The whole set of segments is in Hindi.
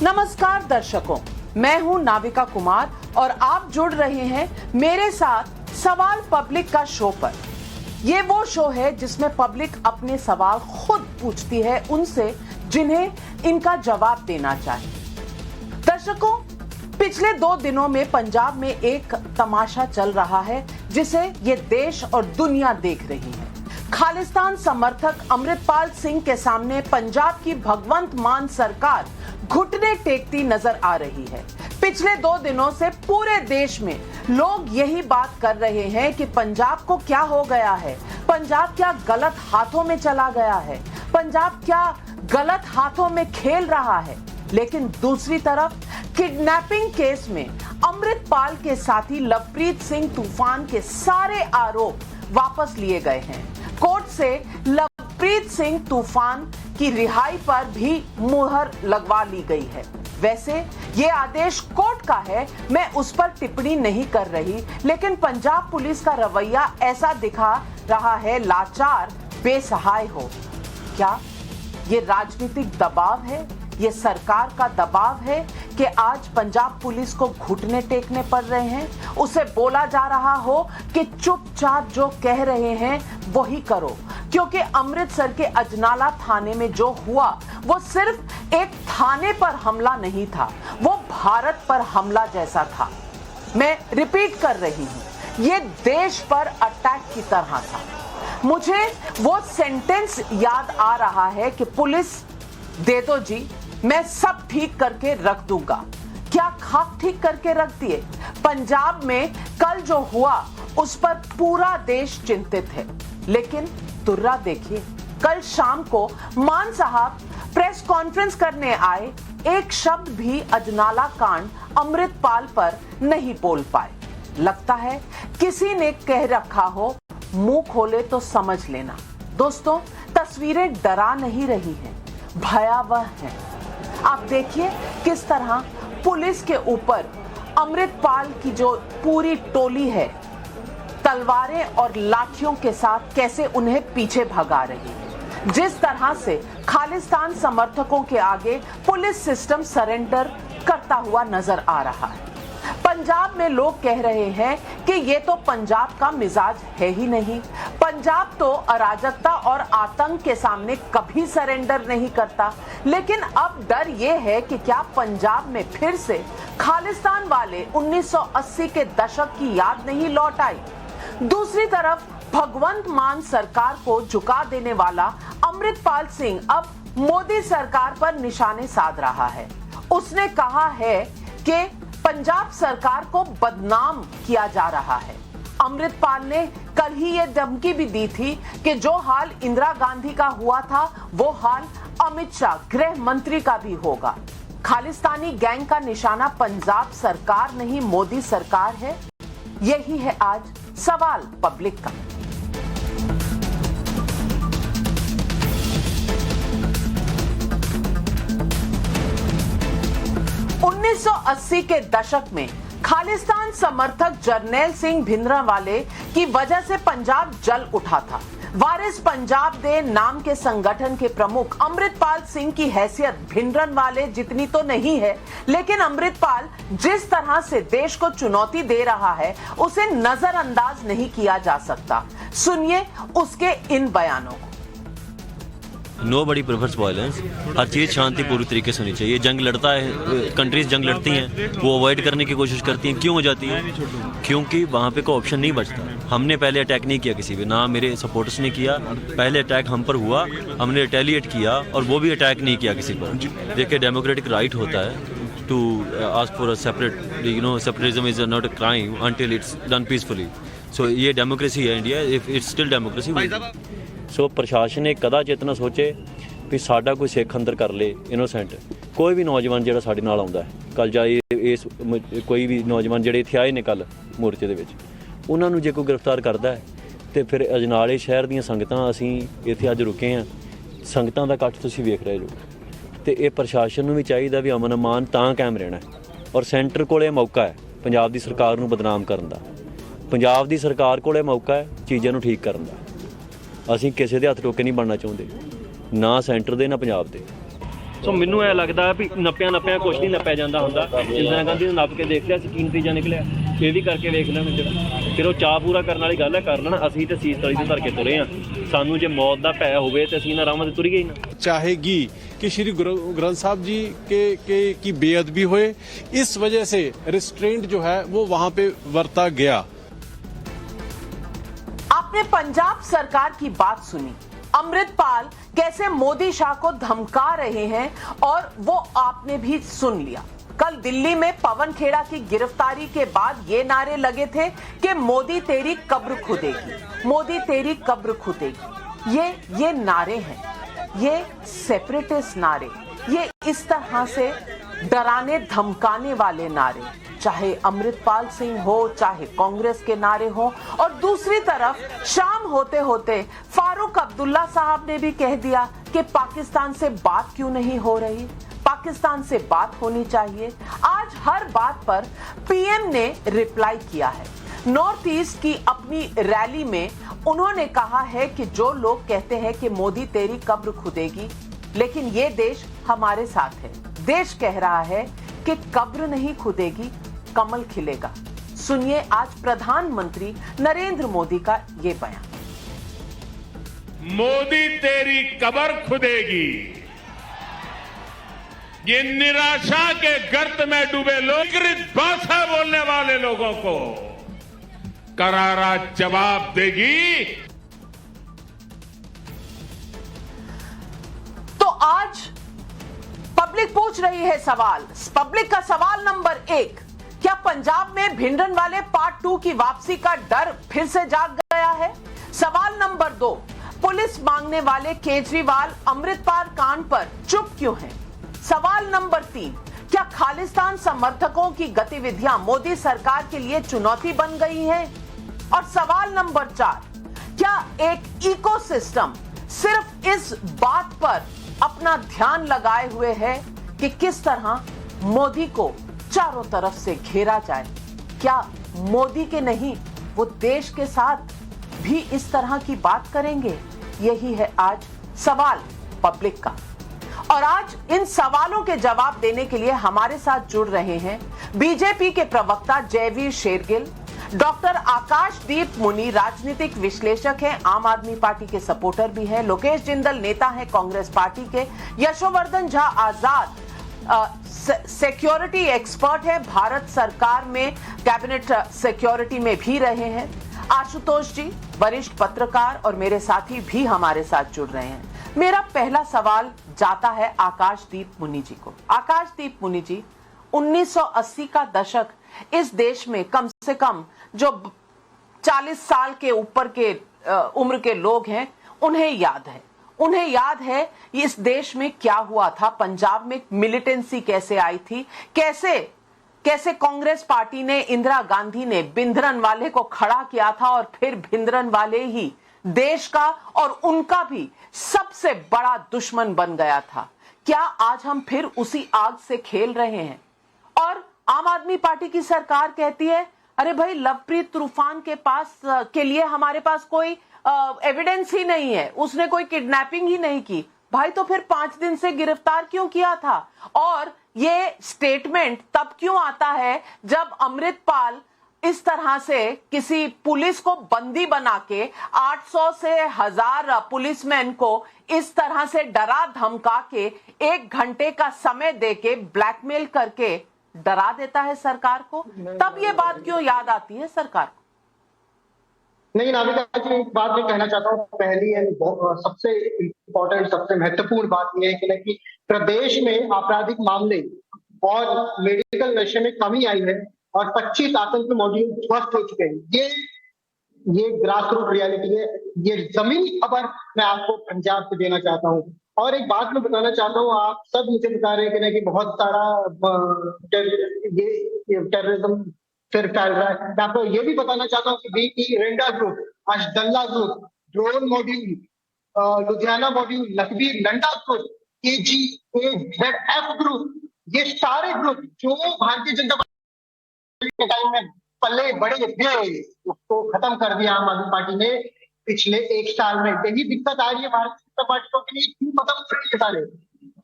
नमस्कार दर्शकों, मैं हूं नाविका कुमार और आप जुड़ रहे हैं मेरे साथ सवाल पब्लिक का शो पर। ये वो शो है जिसमें पब्लिक अपने सवाल खुद पूछती है उनसे जिन्हें इनका जवाब देना चाहिए। दर्शकों, पिछले 2 दिनों में पंजाब में एक तमाशा चल रहा है जिसे ये देश और दुनिया देख रही है। खालिस्तान समर्थक अमृतपाल सिंह के सामने पंजाब की भगवंत मान सरकार घुटने टेकती नजर आ रही है। पिछले 2 दिनों से पूरे देश में लोग यही बात कर रहे हैं कि पंजाब को क्या हो गया है, पंजाब क्या गलत हाथों में चला गया है, पंजाब क्या गलत हाथों में खेल रहा है। लेकिन दूसरी तरफ किडनैपिंग केस में अमृतपाल के साथी लवप्रीत सिंह तूफान के सारे आरोप वापस लिए गए हैं। कोर्ट से लवप्रीत सिंह तूफान की रिहाई पर भी मुहर लगवा ली गई है। वैसे ये आदेश कोर्ट का है, मैं उस पर टिप्पणी नहीं कर रही, लेकिन पंजाब पुलिस का रवैया ऐसा दिखा रहा है लाचार बेसहाय हो। क्या ये राजनीतिक दबाव है, ये सरकार का दबाव है कि आज पंजाब पुलिस को घुटने टेकने पड़ रहे हैं? उसे बोला जा रहा हो कि चुपचाप जो कह रहे हैं वही करो, क्योंकि अमृतसर के अजनाला थाने में जो हुआ वो सिर्फ एक थाने पर हमला नहीं था, वो भारत पर हमला जैसा था। मैं रिपीट कर रही हूं, ये देश पर अटैक की तरह था। मुझे वो सेंटेंस याद आ रहा है कि पुलिस दे दो जी, मैं सब ठीक करके रख दूंगा। क्या खाक ठीक करके रख दिए? पंजाब में कल जो हुआ उस पर पूरा देश चिंतित है, लेकिन तुर्रा देखिए, कल शाम को मान साहब प्रेस कॉन्फ्रेंस करने आए, एक शब्द भी अजनाला कांड अमृतपाल पर नहीं बोल पाए। लगता है किसी ने कह रखा हो, मुंह खोले तो समझ लेना। दोस्तों, तस्वीरें डरा नहीं रही हैं, भयावह हैं। आप देखिए किस तरह पुलिस के ऊपर अमृतपाल की जो पूरी टोली है तलवारें और लाठियों के साथ कैसे उन्हें पीछे भगा रही है। जिस तरह से खालिस्तान समर्थकों के आगे पुलिस सिस्टम सरेंडर करता हुआ नजर आ रहा है। पंजाब में लोग कह रहे हैं कि ये तो पंजाब का मिजाज है ही नहीं, पंजाब तो अराजकता और आतंक के सामने कभी सरेंडर नहीं करता। लेकिन अब डर ये है कि क्या पंजाब में फिर से खालिस्तान वाले 1980 के दशक की याद नहीं लौट आई। दूसरी तरफ भगवंत मान सरकार को झुका देने वाला अमृतपाल सिंह अब मोदी सरकार पर निशाने साध रहा है। उसने कहा है कि पंजाब सरकार को बदनाम किया जा रहा है। अमृतपाल ने कल ही ये धमकी भी दी थी कि जो हाल इंदिरा गांधी का हुआ था वो हाल अमित शाह गृह मंत्री का भी होगा। खालिस्तानी गैंग का निशाना पंजाब सरकार नहीं मोदी सरकार है। यही है आज सवाल पब्लिक का। उन्नीस सौ 1980 के दशक में खालिस्तान समर्थक जरनैल सिंह भिंद्रांवाले की वजह से पंजाब जल उठा था। वारिस पंजाब दे नाम के संगठन के प्रमुख अमृतपाल सिंह की हैसियत भिंद्रांवाले जितनी तो नहीं है, लेकिन अमृतपाल जिस तरह से देश को चुनौती दे रहा है उसे नजरअंदाज नहीं किया जा सकता। सुनिए उसके इन बयानों को। Nobody prefers violence। हर चीज़ शांति पूरी तरीके से होनी चाहिए। जंग लड़ता है, कंट्रीज जंग लड़ती हैं, वो अवॉइड करने की कोशिश करती हैं। क्यों हो जाती है? क्योंकि वहाँ पे कोई ऑप्शन नहीं बचता। हमने पहले अटैक नहीं किया किसी पे, ना मेरे सपोर्टर्स ने किया। पहले अटैक हम पर हुआ, हमने रिटेलिएट किया और वो भी अटैक नहीं किया किसी पर। देखिए, डेमोक्रेटिक राइट होता है to ask for a separate, separatism is not a crime until it's done peacefully. So ये डेमोक्रेसी है India, if it's still democracy. So प्रशासन ने कदा चेतना सोचे भी साडा कोई सिख अंदर कर ले इनोसेंट। कोई भी नौजवान जो साडे नाल आउंदा है, कल जाए इस कोई भी नौजवान ਜਿਹੜੇ ਇੱਥੇ ਆਏ ਨੇ ਕੱਲ ਮੋਰਚੇ ਦੇ ਵਿੱਚ, ਉਹਨਾਂ ਨੂੰ ਜੇ ਕੋਈ ਗ੍ਰਿਫਤਾਰ ਕਰਦਾ ਹੈ ਤੇ ਫਿਰ ਅਜਨਾਲੇ ਸ਼ਹਿਰ ਦੀਆਂ ਸੰਗਤਾਂ ਅਸੀਂ ਇੱਥੇ ਅੱਜ ਰੁਕੇ ਹਾਂ, ਸੰਗਤਾਂ ਦਾ ਇਕੱਠ ਤੁਸੀਂ ਵੇਖ ਰਹੇ ਜੋ। ਤੇ ਇਹ ਪ੍ਰਸ਼ਾਸਨ ਨੂੰ ਵੀ ਚਾਹੀਦਾ ਵੀ ਅਮਨ ਅਮਾਨ ਤਾਂ ਕਾਇਮ ਰਹਿਣਾ ਔਰ ਸੈਂਟਰ ਕੋਲੇ ਮੌਕਾ ਹੈ ਪੰਜਾਬ ਦੀ ਸਰਕਾਰ ਨੂੰ ਬਦਨਾਮ ਕਰਨ ਦਾ। ਪੰਜਾਬ ਦੀ ਸਰਕਾਰ ਕੋਲੇ ਮੌਕਾ ਹੈ ਚੀਜ਼ਾਂ ਨੂੰ ਠੀਕ ਕਰਨ ਦਾ। ਅਸੀਂ ਕਿਸੇ ਦੇ ਹੱਥ ਟੋਕੇ ਨਹੀਂ ਬਣਨਾ ਚਾਹੁੰਦੇ, ਨਾ ਸੈਂਟਰ ਦੇ ਨਾ ਪੰਜਾਬ ਦੇ। ਸੋ ਮੈਨੂੰ ਇਹ ਲੱਗਦਾ ਵੀ ਨੱਪਿਆ ਕੁਛ ਨਹੀਂ ਨੱਪਿਆ ਜਾਂਦਾ ਹੁੰਦਾ। ਇੰਦਰਾ ਗਾਂਧੀ ਨੂੰ ਨੱਪ ਕੇ ਦੇਖ ਲਿਆ ਸੀ ਕੀ ਨਤੀਜਾ ਨਿਕਲਿਆ, ਇਹ ਵੀ ਕਰਕੇ ਵੇਖ ਲੈਣ ਜਿਹੜਾ। ਫਿਰ ਉਹ ਚਾਅ ਪੂਰਾ ਕਰਨ ਵਾਲੀ ਗੱਲ ਹੈ, ਕਰ ਲੈਣ। ਅਸੀਂ ਤੇ ਸੀਸ ਤਲੀ ਤੋਂ ਧਰ ਕੇ ਤੁਰੇ ਹਾਂ। ਸਾਨੂੰ ਜੇ ਮੌਤ ਦਾ ਭੈ ਹੋਵੇ ਤੇ ਅਸੀਂ ਇਹਨਾਂ ਰਾਹਾਂ ਤੇ ਤੁਰੀਏ ਹੀ ਨਾ। चाहेगी कि श्री गुरु ग्रंथ साहब जी की बेअदबी होए, इस वजह से रिस्ट्रेंट जो है वो वहां पे बरता गया। आपने पंजाब सरकार की बात सुनी, अमृतपाल कैसे मोदी शाह को धमका रहे हैं और वो आपने भी सुन लिया। कल दिल्ली में पवन खेड़ा की गिरफ्तारी के बाद ये नारे लगे थे कि मोदी तेरी कब्र खुदेगी, मोदी तेरी कब्र खुदेगी। ये नारे हैं, ये सेपरेटिस्ट नारे, ये इस तरह से डराने धमकाने वाले नारे, चाहे अमृतपाल सिंह हो, चाहे कांग्रेस के नारे हो। और दूसरी तरफ शाम होते होते फारूक अब्दुल्ला साहब ने भी कह दिया कि पाकिस्तान से बात क्यों नहीं हो रही, पाकिस्तान से बात होनी चाहिए। आज हर बात पर पीएम ने रिप्लाई किया है। नॉर्थ ईस्ट की अपनी रैली में उन्होंने कहा है कि जो लोग कहते हैं कि मोदी तेरी कब्र खुदेगी, लेकिन ये देश हमारे साथ है। देश कह रहा है कि कब्र नहीं खुदेगी, कमल खिलेगा। सुनिए आज प्रधानमंत्री नरेंद्र मोदी का ये बयान। मोदी तेरी कब्र खुदेगी। ये निराशा के गर्त में डूबे लोग, भाषा बोलने वाले लोगों को करारा जवाब देगी। तो आज पब्लिक पूछ रही है सवाल। पब्लिक का सवाल नंबर 1, क्या पंजाब में भिंडरन वाले पार्ट 2 की वापसी का डर फिर से जाग गया है? सवाल नंबर 2, पुलिस मांगने वाले केजरीवाल अमृतपाल कांड पर चुप क्यों हैं? सवाल नंबर 3, क्या खालिस्तान समर्थकों की गतिविधियां मोदी सरकार के लिए चुनौती बन गई हैं? और सवाल नंबर 4, क्या एक इकोसिस्टम सिर्फ इस बात पर अपना ध्यान लगाए हुए है कि किस तरह मोदी को चारों तरफ से घेरा जाए? क्या मोदी के नहीं, वो देश के साथ भी इस तरह की बात करेंगे? यही है आज सवाल पब्लिक का। और आज इन सवालों के जवाब देने के लिए हमारे साथ जुड़ रहे हैं बीजेपी के प्रवक्ता जयवीर शेरगिल, डॉक्टर आकाशदीप मुनि राजनीतिक विश्लेषक हैं, आम आदमी पार्टी के सपोर्टर भी हैं, लोकेश जिंदल नेता हैं कांग्रेस पार्टी के, यशोवर्धन झा आजाद सिक्योरिटी एक्सपर्ट है, भारत सरकार में कैबिनेट सिक्योरिटी में भी रहे हैं, आशुतोष जी वरिष्ठ पत्रकार और मेरे साथी भी हमारे साथ जुड़ रहे हैं। मेरा पहला सवाल जाता है आकाशदीप मुनि जी को। आकाशदीप मुनि जी, 1980 का दशक इस देश में कम से कम जो 40 साल के ऊपर के उम्र के लोग हैं उन्हें याद है इस देश में क्या हुआ था, पंजाब में मिलिटेंसी कैसे आई थी, कैसे कांग्रेस पार्टी ने, इंदिरा गांधी ने भिंडरन वाले को खड़ा किया था और फिर भिंडरन वाले ही देश का और उनका भी सबसे बड़ा दुश्मन बन गया था। क्या आज हम फिर उसी आग से खेल रहे हैं? और आम आदमी पार्टी की सरकार कहती है अरे भाई लवप्रीत तूफान के लिए हमारे पास कोई एविडेंस ही नहीं है, उसने कोई किडनैपिंग ही नहीं की। भाई तो फिर 5 दिन से गिरफ्तार क्यों किया था? और ये स्टेटमेंट तब क्यों आता है जब अमृतपाल इस तरह से किसी पुलिस को बंदी बना के 800 से 1000 पुलिसमैन को इस तरह से डरा धमका के 1 घंटे का समय देके ब्लैकमेल करके डरा देता है सरकार को, तब ये बात क्यों याद आती है सरकार को? नहीं नाविका जी, एक बात मैं कहना चाहता हूँ। पहली सबसे इम्पोर्टेंट, सबसे महत्वपूर्ण बात यह है कि प्रदेश में आपराधिक मामले और मेडिकल नशे में कमी आई है और 25 आतंक मॉड्यूल ध्वस्त हो चुके हैं। ये ग्रास रूट रियलिटी है, ये जमीनी खबर मैं आपको पंजाब से देना चाहता हूँ। और एक बात मैं बताना चाहता हूँ, आप सब मुझे बता रहे हैं कि बहुत सारा ये टेररिज्म फिर फैल रहा है। मैं आपको ये भी बताना चाहता हूँ कि BP Rinda group, Arshdalla group, drone module, Ludhiana module, Lakhbir Nanda group, AGAZF group, ये सारे ग्रुप जो भारतीय जनता पार्टी के टाइम में पल्ले बड़े थे उसको खत्म कर दिया आम आदमी पार्टी ने पिछले 1 साल में। यही दिक्कत आ रही है भारतीय जनता पार्टी को कि क्यों खत्म कर दिए सारे।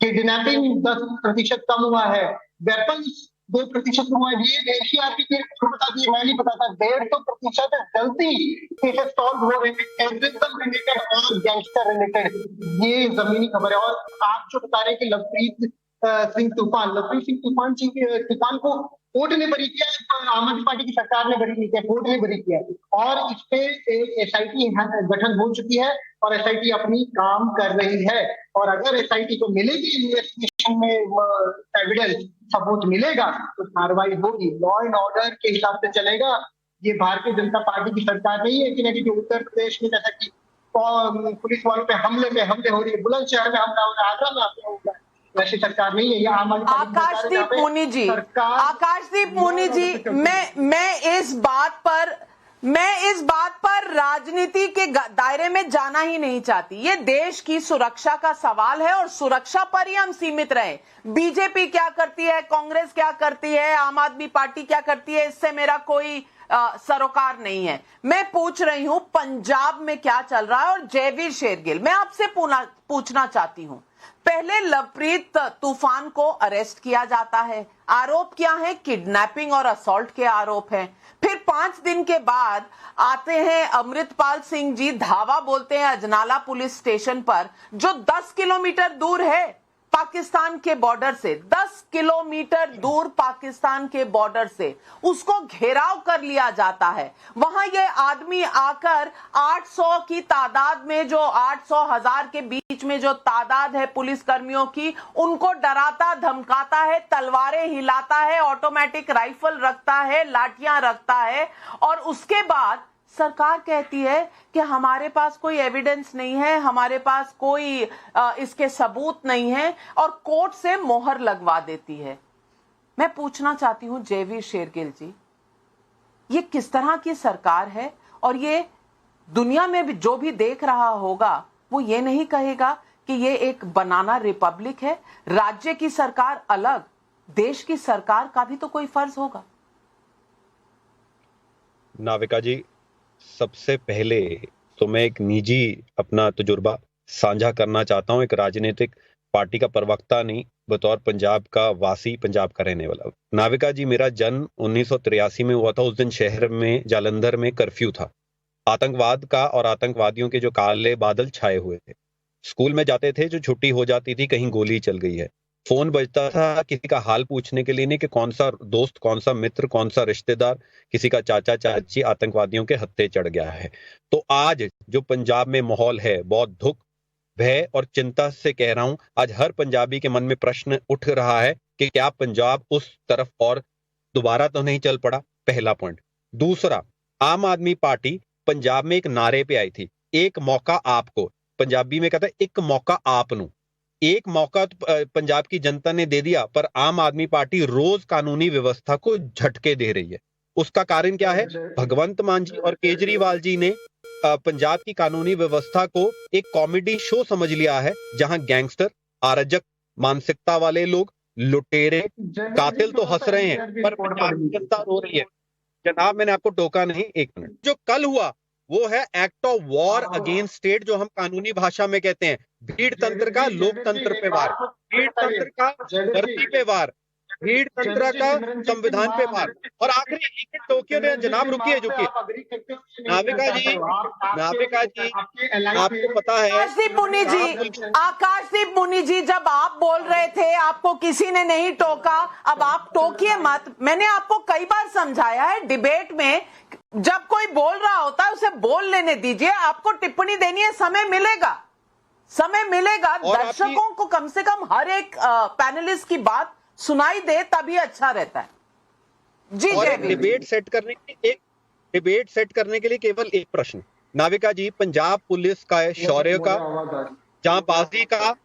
किडनैपिंग 10% कम हुआ है, वेपन्स 2% हुआ है। ये एनसीआरपी के बता दिए, मैं नहीं बताता। 150% जल्दी केसेस सॉल्व हो रहे हैं, टेररिज्म रिलेटेड और गैंगस्टर रिलेटेड। ये जमीनी खबर है। और आप जो बता रहे हैं कि लवप्रीत सिंह तूफान को कोर्ट ने बरी किया, आम आदमी पार्टी की सरकार ने बरी नहीं किया, कोर्ट ने बरी किया। और इस पे एसआईटी गठन हो चुकी है और एसआईटी अपनी काम कर रही है। और अगर एसआईटी को मिलेगी इन्वेस्टिगेशन में एविडेंस, सबूत मिलेगा, तो कार्रवाई होगी, लॉ एंड ऑर्डर के हिसाब से चलेगा। ये भारतीय जनता पार्टी की सरकार नहीं है कि उत्तर प्रदेश में जैसा कि पुलिस वालों पे हमले हो रही है, बुलंदशहर में हमला हो रहा है, आगरा में हमला हो रहा है, वैसी सरकार नहीं है। ये आम आदमी पार्टी आकाशदीप मुनि जी, मैं इस बात पर राजनीति के दायरे में जाना ही नहीं चाहती। ये देश की सुरक्षा का सवाल है और सुरक्षा पर ही हम सीमित रहे। बीजेपी क्या करती है, कांग्रेस क्या करती है, आम आदमी पार्टी क्या करती है, इससे मेरा कोई सरोकार नहीं है। मैं पूछ रही हूं पंजाब में क्या चल रहा है। और जयवीर शेरगिल, मैं आपसे पूछना चाहती हूं, पहले लवप्रीत तूफान को अरेस्ट किया जाता है, आरोप क्या है? किडनैपिंग और असॉल्ट के आरोप हैं। फिर 5 दिन के बाद आते हैं अमृतपाल सिंह जी, धावा बोलते हैं अजनाला पुलिस स्टेशन पर, जो 10 किलोमीटर दूर है पाकिस्तान के बॉर्डर से, 10 किलोमीटर दूर पाकिस्तान के बॉर्डर से उसको घेराव कर लिया जाता है। वहां ये आदमी आकर 800 की तादाद में, जो 800,000 के बीच में जो तादाद है पुलिस कर्मियों की, उनको डराता धमकाता है, तलवारें हिलाता है, ऑटोमेटिक राइफल रखता है, लाठियां रखता है। और उसके बाद सरकार कहती है कि हमारे पास कोई एविडेंस नहीं है, हमारे पास कोई इसके सबूत नहीं है, और कोर्ट से मोहर लगवा देती है। मैं पूछना चाहती हूं जयवीर शेरगिल जी, ये किस तरह की सरकार है? और ये दुनिया में भी जो भी देख रहा होगा वो ये नहीं कहेगा कि ये एक बनाना रिपब्लिक है। राज्य की सरकार अलग, देश की सरकार का भी तो कोई फर्ज होगा। नाविका जी, सबसे पहले तो मैं एक निजी अपना तजुर्बा साझा करना चाहता हूं, एक राजनीतिक पार्टी का प्रवक्ता नहीं, बतौर पंजाब का वासी, पंजाब का रहने वाला। नाविका जी, मेरा जन्म 1983 में हुआ था। उस दिन शहर में, जालंधर में कर्फ्यू था, आतंकवाद का, और आतंकवादियों के जो काले बादल छाए हुए थे। स्कूल में जाते थे, जो छुट्टी हो जाती थी, कहीं गोली चल गई है, फोन बजता था किसी का हाल पूछने के लिए, नहीं कि कौन सा दोस्त, कौन सा मित्र, कौन सा रिश्तेदार, किसी का चाचा चाची आतंकवादियों के हत्थे चढ़ गया है। तो आज जो पंजाब में माहौल है, बहुत दुख, भय और चिंता से कह रहा हूं, आज हर पंजाबी के मन में प्रश्न उठ रहा है कि क्या पंजाब उस तरफ और दोबारा तो नहीं चल पड़ा? पहला पॉइंट। दूसरा, आम आदमी पार्टी पंजाब में एक नारे पे आई थी, एक मौका आपको। पंजाबी में कहता है एक मौका आपनू। एक मौका तो पंजाब की जनता ने दे दिया, पर आम आदमी पार्टी रोज कानूनी व्यवस्था को झटके दे रही है। उसका कारण क्या है? भगवंत मान जी और केजरीवाल जी ने पंजाब की कानूनी व्यवस्था को एक कॉमेडी शो समझ लिया है, जहां गैंगस्टर, अराजक मानसिकता वाले लोग, लुटेरे, कातिल तो हंस रहे हैं, पर पंजाब की जनता रो रही है। जनाब, मैंने आपको टोका नहीं, 1 मिनट। जो कल हुआ वो है act of war against state, जो हम कानूनी भाषा में कहते हैं। भीड़ तंत्र का लोकतंत्र पे वार, भीड़ तंत्र का धरती पे वार, भीड़ तंत्र का संविधान पे वार। और आखिरी टोक्यो ने, जनाब रुकिए, नाविका जी, आपको पता है, आकाशदीप मुनि जी, जब आप बोल रहे थे आपको किसी ने नहीं टोका, अब आप टोकिए मत। मैंने आपको कई बार समझाया है, डिबेट में जब कोई बोल रहा होता है उसे बोल लेने दीजिए। आपको टिप्पणी देनी है, समय मिलेगा। दर्शकों को कम से कम हर एक पैनलिस्ट की बात सुनाई दे, तभी अच्छा रहता है जी। डिबेट सेट करने के लिए केवल एक प्रश्न, नाविका जी, पंजाब पुलिस का शौर्य का, जांबाजी का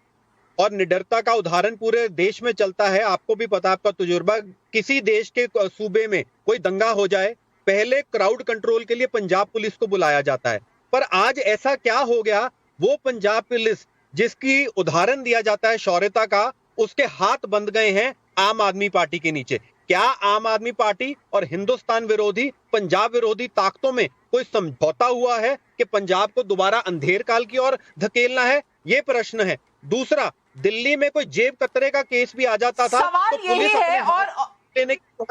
और निडरता का उदाहरण पूरे देश में चलता है। आपको भी पता, आपका तजुर्बा, किसी देश के सूबे में कोई दंगा हो जाए, पहले क्राउड कंट्रोल के लिए पंजाब पुलिस को बुलाया जाता है। पर आज ऐसा क्या हो गया, वो पंजाब पुलिस जिसकी उदाहरण दिया जाता है शौर्यता का, उसके हाथ बंध गए हैं आम आदमी पार्टी के नीचे। क्या आम आदमी पार्टी और हिंदुस्तान विरोधी, पंजाब विरोधी ताकतों में कोई समझौता हुआ है कि पंजाब को दोबारा अंधेर काल की ओर धकेलना है? ये प्रश्न है। दूसरा, दिल्ली में कोई जेब कतरे का केस भी आ जाता था सवाल तो यही पुलिस है अपने हाथ लेने की,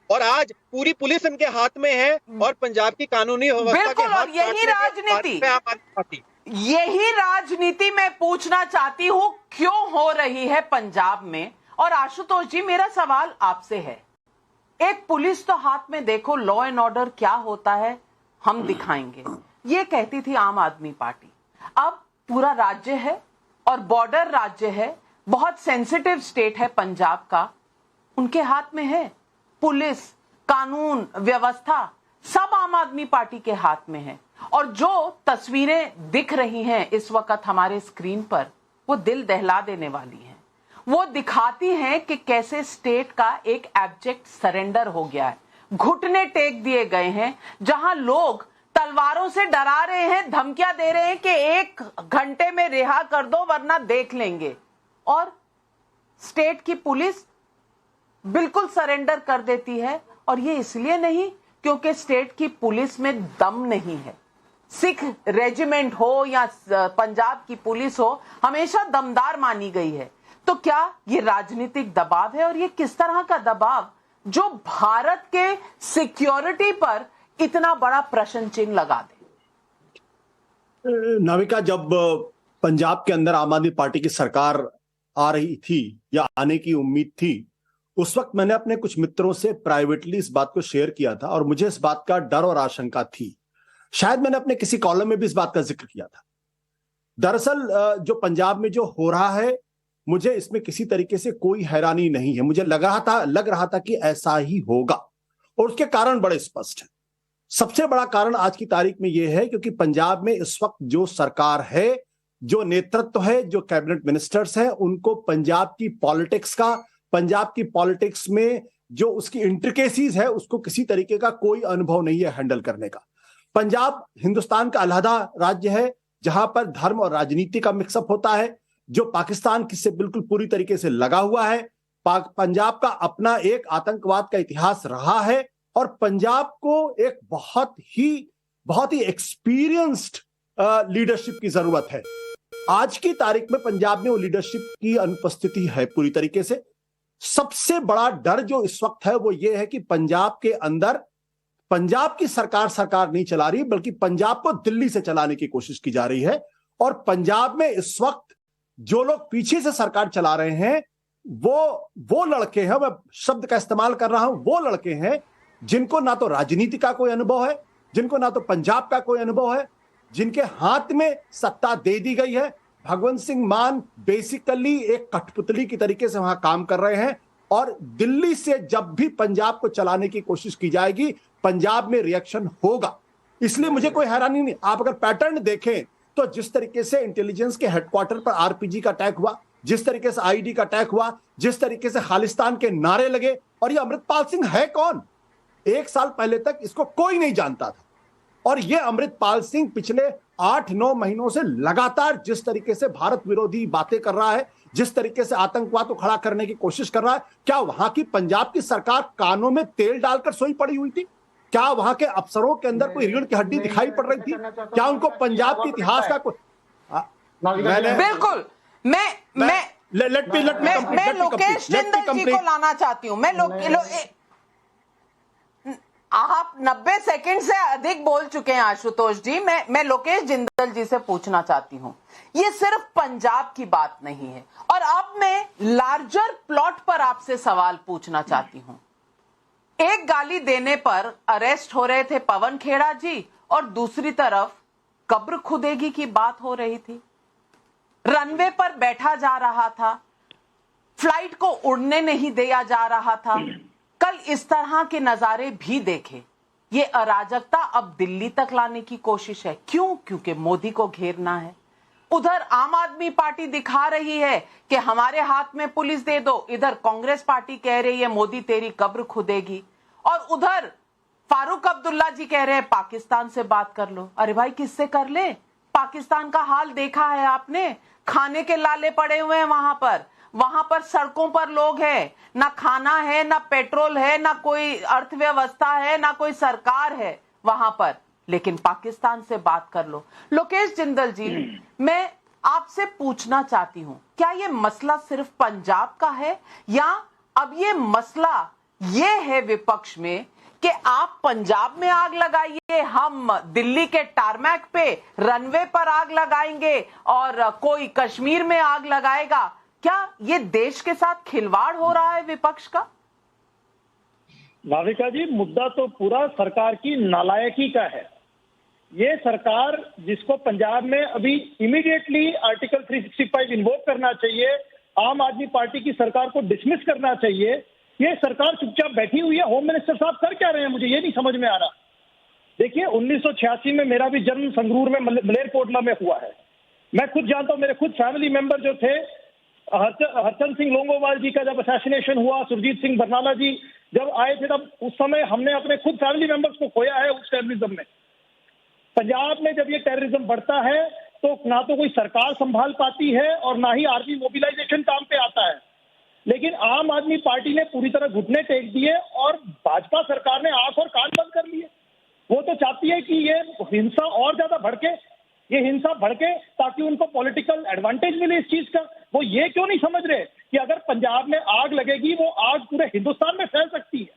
और आज पूरी पुलिस इनके हाथ में है और पंजाब की कानूनी व्यवस्था के बिल्कुल, हाथ और यही राजनीति, पे आम आदमी पार्टी। यही राजनीति मैं पूछना चाहती हूं क्यों हो रही है पंजाब में। और आशुतोष जी, मेरा सवाल आपसे है, एक पुलिस तो हाथ में देखो, लॉ एंड ऑर्डर क्या होता है हम दिखाएंगे, ये कहती थी आम आदमी पार्टी। अब पूरा राज्य है और बॉर्डर राज्य है, बहुत सेंसिटिव स्टेट है पंजाब का, उनके हाथ में है पुलिस, कानून व्यवस्था, सब आम आदमी पार्टी के हाथ में है। और जो तस्वीरें दिख रही हैं इस वक्त हमारे स्क्रीन पर, वो दिल दहला देने वाली हैं। वो दिखाती हैं कि कैसे स्टेट का एक एब्जेक्ट सरेंडर हो गया है, घुटने टेक दिए गए हैं, जहां लोग तलवारों से डरा रहे हैं, धमकियां दे रहे हैं कि 1 घंटे में रिहा कर दो वरना देख लेंगे, और स्टेट की पुलिस बिल्कुल सरेंडर कर देती है। और ये इसलिए नहीं क्योंकि स्टेट की पुलिस में दम नहीं है। सिख रेजिमेंट हो या पंजाब की पुलिस हो, हमेशा दमदार मानी गई है। तो क्या ये राजनीतिक दबाव है, और ये किस तरह का दबाव जो भारत के सिक्योरिटी पर इतना बड़ा प्रश्न चिन्ह लगा दे? नाविका, जब पंजाब के अंदर आम आदमी पार्टी की सरकार आ रही थी या आने की उम्मीद थी, उस वक्त मैंने अपने कुछ मित्रों से प्राइवेटली इस बात को शेयर किया था और मुझे इस बात का डर और आशंका थी। शायद मैंने अपने किसी कॉलम में भी इस बात का जिक्र किया था। दरअसल जो पंजाब में जो हो रहा है, मुझे इसमें किसी तरीके से कोई हैरानी नहीं है। मुझे लग रहा था कि ऐसा ही होगा, और उसके कारण बड़े स्पष्ट हैं। सबसे बड़ा कारण आज की तारीख में यह है क्योंकि पंजाब में इस वक्त जो सरकार है, जो नेतृत्व है, जो कैबिनेट मिनिस्टर्स हैं, उनको पंजाब की पॉलिटिक्स में जो उसकी इंट्रिकेसीज है, उसको किसी तरीके का कोई अनुभव नहीं है हैंडल करने का। पंजाब हिंदुस्तान का अलहदा राज्य है जहां पर धर्म और राजनीति का मिक्सअप होता है, जो पाकिस्तान से बिल्कुल पूरी तरीके से लगा हुआ है। पंजाब का अपना एक आतंकवाद का इतिहास रहा है और पंजाब को एक बहुत ही एक्सपीरियंस्ड लीडरशिप की जरूरत है। आज की तारीख में पंजाब में वो लीडरशिप की अनुपस्थिति है पूरी तरीके से। सबसे बड़ा डर जो इस वक्त है वो ये है कि पंजाब के अंदर पंजाब की सरकार नहीं चला रही, बल्कि पंजाब को दिल्ली से चलाने की कोशिश की जा रही है। और पंजाब में इस वक्त जो लोग पीछे से सरकार चला रहे हैं वो लड़के हैं, मैं शब्द का इस्तेमाल कर रहा हूं, वो लड़के हैं जिनको ना तो राजनीति का कोई अनुभव है, जिनको ना तो पंजाब का कोई अनुभव है, जिनके हाथ में सत्ता दे दी गई है। भगवंत सिंह मान बेसिकली एक कठपुतली की तरीके से वहां काम कर रहे हैं, और दिल्ली से जब भी पंजाब को चलाने की कोशिश की जाएगी, पंजाब में रिएक्शन होगा। इसलिए मुझे कोई हैरानी नहीं। आप अगर पैटर्न देखें तो जिस तरीके से इंटेलिजेंस के हेडक्वार्टर पर आरपीजी का अटैक हुआ, जिस तरीके से आईडी का अटैक हुआ, जिस तरीके से खालिस्तान के नारे लगे, और ये अमृतपाल सिंह है कौन? 1 साल पहले तक इसको कोई नहीं जानता था, और ये अमृतपाल सिंह पिछले 8-9 महीनों से लगातार जिस तरीके से भारत विरोधी बातें कर रहा है, जिस तरीके से आतंकवाद को खड़ा करने की कोशिश कर रहा है, क्या वहां की पंजाब की सरकार कानों में तेल डालकर सोई पड़ी हुई थी? क्या वहां के अफसरों के अंदर कोई रीढ़ की हड्डी दिखाई पड़ रही थी? क्या उनको पंजाब के इतिहास का कोई बिल्कुल। मैं लोकेश जिंदल जी को लाना चाहती हूं। आप 90 सेकंड से अधिक बोल चुके हैं आशुतोष जी। मैं लोकेश जिंदल जी से पूछना चाहती हूं, ये सिर्फ पंजाब की बात नहीं है, और अब मैं लार्जर प्लॉट पर आपसे सवाल पूछना चाहती हूं। एक गाली देने पर अरेस्ट हो रहे थे पवन खेड़ा जी, और दूसरी तरफ कब्र खुदेगी की बात हो रही थी। रनवे पर बैठा जा रहा था, फ्लाइट को उड़ने नहीं दिया जा रहा था। कल इस तरह के नजारे भी देखे। ये अराजकता अब दिल्ली तक लाने की कोशिश है। क्यों? क्योंकि मोदी को घेरना है। उधर आम आदमी पार्टी दिखा रही है कि हमारे हाथ में पुलिस दे दो, इधर कांग्रेस पार्टी कह रही है मोदी तेरी कब्र खुदेगी, और उधर फारूक अब्दुल्ला जी कह रहे हैं पाकिस्तान से बात कर लो। अरे भाई, किससे कर ले? पाकिस्तान का हाल देखा है आपने? खाने के लाले पड़े हुए हैं वहां पर सड़कों पर लोग हैं, ना खाना है, ना पेट्रोल है, ना कोई अर्थव्यवस्था है, ना कोई सरकार है वहां पर। लेकिन पाकिस्तान से बात कर लो। लोकेश जिंदल जी, मैं आपसे पूछना चाहती हूं, क्या ये मसला सिर्फ पंजाब का है या अब ये मसला ये है विपक्ष में कि आप पंजाब में आग लगाइए, हम दिल्ली के टारमैक पे रनवे पर आग लगाएंगे और कोई कश्मीर में आग लगाएगा? क्या ये देश के साथ खिलवाड़ हो रहा है विपक्ष का? नाविका जी, मुद्दा तो पूरा सरकार की नालायकी का है। ये सरकार जिसको पंजाब में अभी इमीडिएटली आर्टिकल 365 इन्वोक करना चाहिए, आम आदमी पार्टी की सरकार को डिसमिस करना चाहिए, ये सरकार चुपचाप बैठी हुई है। होम मिनिस्टर साहब कर क्या रहे हैं, मुझे ये नहीं समझ में आ रहा। देखिए, 1986 में मेरा भी जन्म संगरूर में मलेरकोटला में हुआ है। मैं खुद जानता हूं, मेरे खुद फैमिली मेंबर जो थे, हरचंद सिंह लोंगोवाल जी का जब असैसिनेशन हुआ, सुरजीत सिंह बरनाला जी जब आए थे, तब उस समय हमने अपने खुद फैमिली मेंबर्स को खोया है उस टेररिज्म में। पंजाब में जब ये टेररिज्म बढ़ता है तो ना तो कोई सरकार संभाल पाती है और ना ही आर्मी मोबिलाइजेशन काम पे आता है। लेकिन आम आदमी पार्टी ने पूरी तरह घुटने टेक दिए और भाजपा सरकार ने आंख और कान बंद कर लिए। वो तो चाहती है कि ये हिंसा और ज्यादा भड़के, ये हिंसा भड़के ताकि उनको पॉलिटिकल एडवांटेज मिले इस चीज का। वो ये क्यों नहीं समझ रहे कि अगर पंजाब में आग लगेगी वो आग पूरे हिंदुस्तान में फैल सकती है।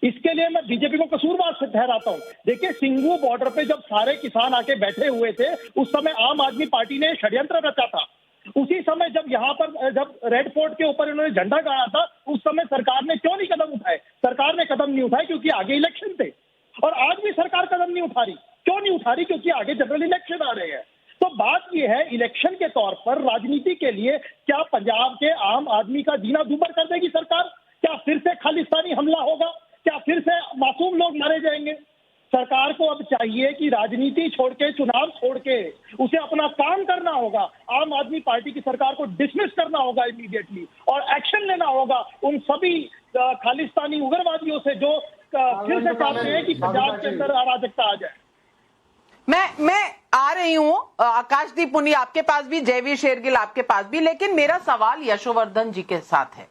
इसके लिए मैं बीजेपी को कसूरवार से ठहराता हूं। देखिए, सिंगू बॉर्डर पे जब सारे किसान आके बैठे हुए थे, उस समय आम आदमी पार्टी ने षड्यंत्र रचा था। उसी समय जब यहाँ पर जब रेड फोर्ट के ऊपर इन्होंने झंडा गाड़ा था, उस समय सरकार ने क्यों नहीं कदम उठाए? सरकार ने कदम नहीं उठाए क्योंकि आगे इलेक्शन थे। और आज भी सरकार कदम नहीं उठा रही। क्यों नहीं उठा रही? क्योंकि आगे जनरल इलेक्शन आ रहे हैं। तो बात यह है, इलेक्शन के तौर पर राजनीति के लिए क्या पंजाब के आम आदमी का जीना दूभर कर देगी सरकार? क्या फिर से खालिस्तानी हमला होगा? क्या फिर से मासूम लोग मारे जाएंगे? सरकार को अब चाहिए कि राजनीति छोड़ के, चुनाव छोड़ के उसे अपना काम करना होगा। आम आदमी पार्टी की सरकार को डिसमिस करना होगा इमीडिएटली और एक्शन लेना होगा उन सभी खालिस्तानी उग्रवादियों से जो फिर से चाहते हैं कि पंजाब के अंदर अराजकता आ जाए। मैं आ रही हूं आकाशदीप मुनि आपके पास भी, जयवीर शेरगिल आपके पास भी, लेकिन मेरा सवाल यशोवर्धन जी के साथ है।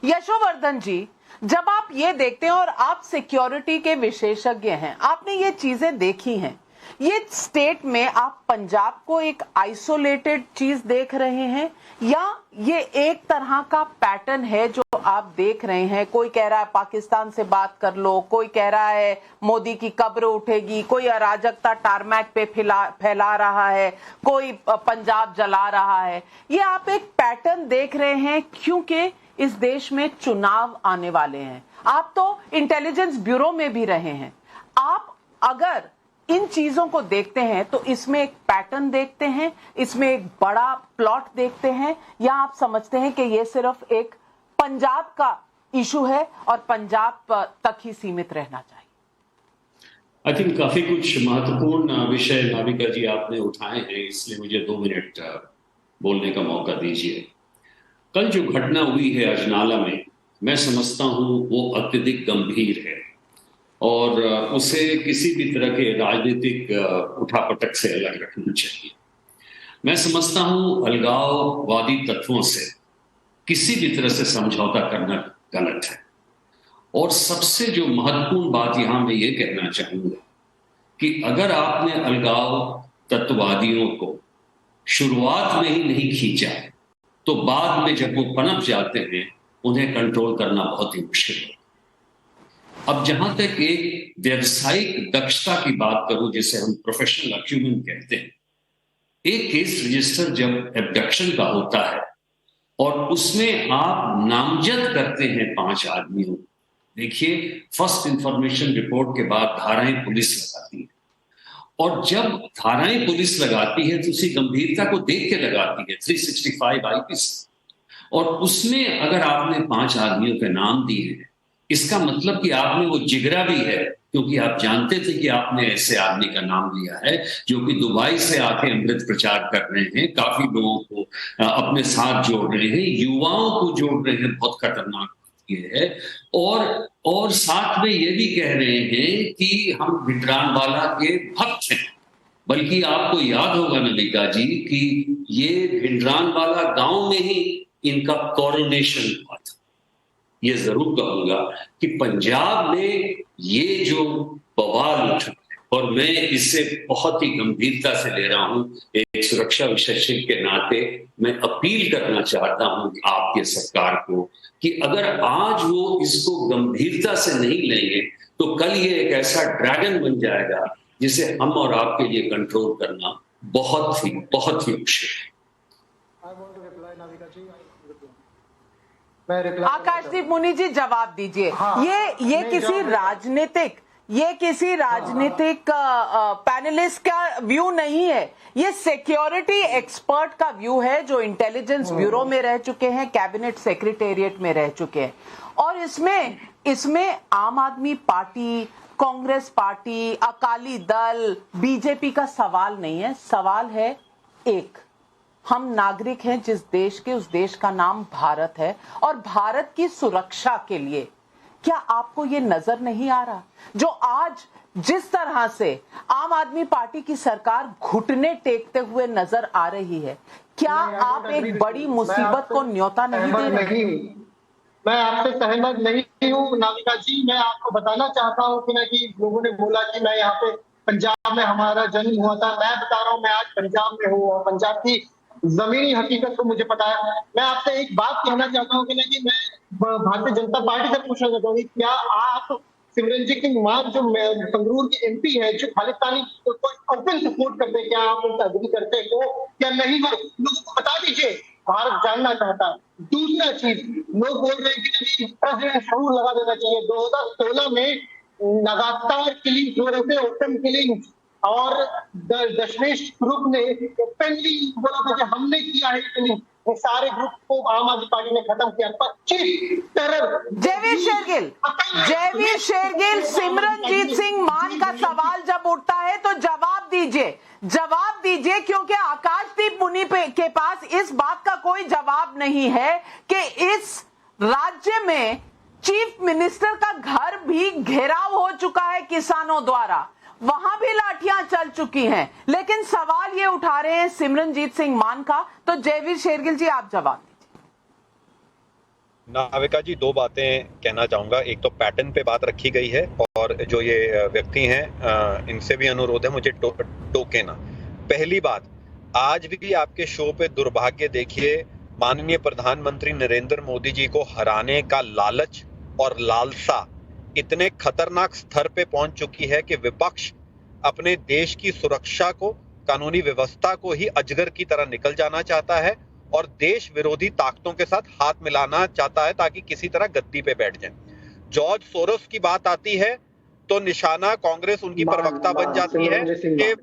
यशोवर्धन जी, जब आप ये देखते हैं और आप सिक्योरिटी के विशेषज्ञ हैं, आपने ये चीजें देखी हैं, ये स्टेट में आप पंजाब को एक आइसोलेटेड चीज देख रहे हैं या ये एक तरह का पैटर्न है जो आप देख रहे हैं? कोई कह रहा है पाकिस्तान से बात कर लो, कोई कह रहा है मोदी की कब्र उठेगी, कोई अराजकता टारमैक पे फैला रहा है, कोई पंजाब जला रहा है। ये आप एक पैटर्न देख रहे हैं क्योंकि इस देश में चुनाव आने वाले हैं। आप तो इंटेलिजेंस ब्यूरो में भी रहे हैं। आप अगर इन चीजों को देखते हैं तो इसमें एक पैटर्न देखते हैं, इसमें एक बड़ा प्लॉट देखते हैं, या आप समझते हैं कि ये सिर्फ एक पंजाब का इशू है और पंजाब तक ही सीमित रहना चाहिए? आई थिंक काफी कुछ महत्वपूर्ण विषय नाविका जी आपने उठाए हैं, इसलिए मुझे 2 मिनट बोलने का मौका दीजिए। कल जो घटना हुई है अजनाला में, मैं समझता हूं वो अत्यधिक गंभीर है और उसे किसी भी तरह के राजनीतिक उठापटक से अलग रखना चाहिए। मैं समझता हूं अलगाववादी तत्वों से किसी भी तरह से समझौता करना गलत है। और सबसे जो महत्वपूर्ण बात यहां मैं ये कहना चाहूंगा कि अगर आपने अलगाव तत्ववादियों को शुरुआत में ही नहीं खींचा तो बाद में जब वो पनप जाते हैं उन्हें कंट्रोल करना बहुत ही मुश्किल है। अब जहां तक एक व्यवसायिक दक्षता की बात करूं, जिसे हम प्रोफेशनल अक्यूमेंट कहते हैं, एक केस रजिस्टर जब एब्डक्शन का होता है और उसमें आप नामजद करते हैं 5 आदमियों, देखिए फर्स्ट इंफॉर्मेशन रिपोर्ट के बाद धाराएं पुलिस लगाती है और जब धाराएं पुलिस लगाती है तो उसी गंभीरता को देख के लगाती है 365 आईपीसी, और उसमें अगर आपने 5 आदमियों के नाम दिए हैं, इसका मतलब कि आपने वो जिगरा भी है, क्योंकि आप जानते थे कि आपने ऐसे आदमी का नाम लिया है जो कि दुबई से आके अमृत प्रचार कर रहे हैं, काफी लोगों को अपने साथ जोड़ रहे हैं, युवाओं को जोड़ रहे हैं, बहुत खतरनाक ये है। और साथ में ये भी कह रहे हैं कि हम भिंडरानवाला के भक्त हैं। बल्कि आपको याद होगा नलिका जी कि ये भिंडरानवाला गांव में ही इनका कोरोनेशन हुआ था। ये जरूर कहूंगा कि पंजाब में ये जो बवाल उठ रहा है, और मैं इसे बहुत ही गंभीरता से ले रहा हूं। एक सुरक्षा विशेषज्ञ के नाते मैं अपील करना चाहता हूं आपके सरकार को कि अगर आज वो इसको गंभीरता से नहीं लेंगे तो कल ये एक ऐसा ड्रैगन बन जाएगा जिसे हम और आपके लिए कंट्रोल करना बहुत ही मुश्किल है। आकाशदीप मुनि जी जवाब दीजिए। ये किसी राजनीतिक पैनलिस्ट का व्यू नहीं है, ये सिक्योरिटी एक्सपर्ट का व्यू है जो इंटेलिजेंस ब्यूरो में रह चुके हैं, कैबिनेट सेक्रेटेरिएट में रह चुके हैं। और इसमें आम आदमी party, Congress party, Akali Dal, BJP का सवाल नहीं है। सवाल है एक, हम नागरिक हैं जिस देश के, उस देश का नाम भारत है, और भारत की सुरक्षा के लिए क्या आपको ये नजर नहीं आ रहा जो आज जिस तरह से आम आदमी पार्टी की सरकार घुटने टेकते हुए नजर आ रही है, क्या आप एक बड़ी मुसीबत को न्योता नहीं दे रहे? मैं आपसे सहमत नहीं हूँ नाविका जी। मैं आपको बताना चाहता हूँ कि लोगों ने बोला कि मैं यहाँ पे पंजाब में हमारा जन्म हुआ था। मैं बता रहा हूँ मैं आज पंजाब में हूँ और पंजाब की जमीनी हकीकत को मुझे पता है। मैं आपसे एक बात कहना चाहता हूँ कि मैं भारतीय जनता पार्टी से पूछना चाहता हूँ, क्या आप सिमरनजीत सिंह मान जो संगरूर के एमपी है, जो खालिस्तानी को ओपन सपोर्ट करते, क्या आप उनसे एग्री करते हो या नहीं हो? लोगों को बता दीजिए, भारत जानना चाहता है। दूसरा चीज, लोग बोल रहे हैं कि प्रेसिडेंट शरूर लगा देना चाहिए। 2016 में लगातार किलिंग हो रहे थे, ओपन किलिंग, और दशमेश ग्रुप ने ओपनली बोला था कि हमने किया है किलिंग। वो सारे ग्रुप को आम आदमी पार्टी ने खत्म किया। 25 टेरर। जयवीर शेरगिल, सिमरनजीत सिंह मान का सवाल जब उठता है तो जवाब दीजिए, क्योंकि आकाशदीप मुनि के पास इस बात का कोई जवाब नहीं है कि इस राज्य में चीफ मिनिस्टर का घर भी घेराव हो चुका है किसानों द्वारा, वहां भी लाठियां चल चुकी हैं, लेकिन सवाल ये उठा रहे हैं सिमरनजीत सिंह मान का। तो जयवीर शेरगिल जी आप जवाब दीजिए। नाविका जी, दो बातें कहना चाहूंगा। एक तो पैटर्न पे बात रखी गई है, और जो ये व्यक्ति हैं इनसे भी अनुरोध है मुझे टोके ना। पहली बात, आज भी आपके शो पे दुर्भाग्य देखिए, माननीय प्रधानमंत्री नरेंद्र मोदी जी को हराने का लालच और लालसा इतने खतरनाक स्तर पे पहुंच चुकी है कि विपक्ष अपने देश की सुरक्षा को, कानूनी व्यवस्था को ही अजगर की तरह निकल जाना चाहता है और देश विरोधी ताकतों के साथ हाथ मिलाना चाहता है ताकि किसी तरह गद्दी पे बैठ जाए। जॉर्ज सोरोस की बात आती है तो निशाना कांग्रेस उनकी प्रवक्ता बन जाती है कि